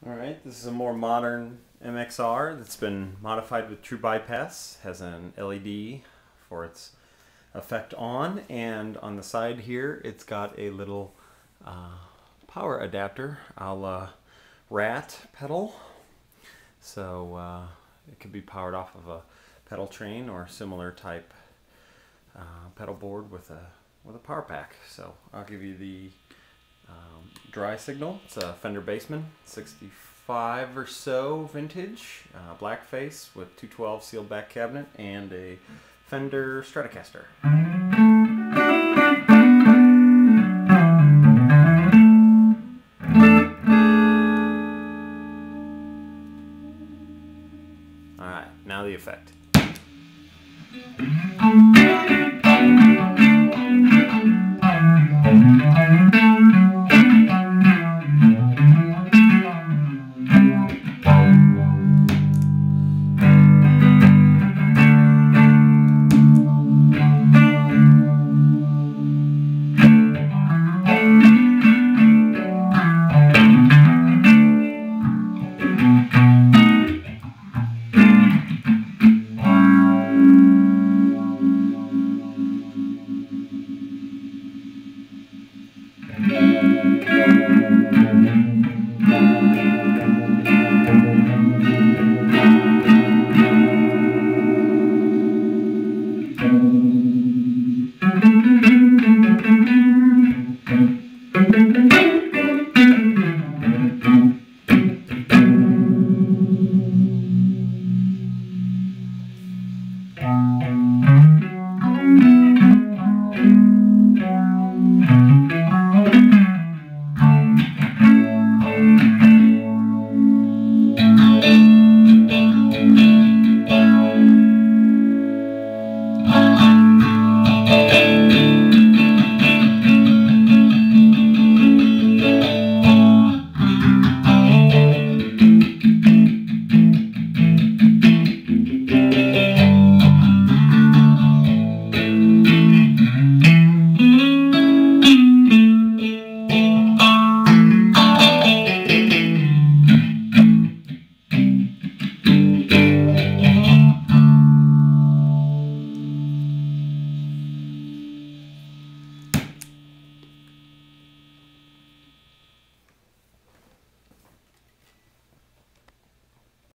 Alright, this is a more modern MXR that's been modified with true bypass. Has an LED for its effect on, and on the side here it's got a little power adapter a la rat pedal. So it could be powered off of a pedal train or similar type pedal board with a power pack. So I'll give you the dry signal. It's a Fender Bassman, 65 or so vintage, black face with 212 sealed back cabinet and a Fender Stratocaster. Alright, now the effect.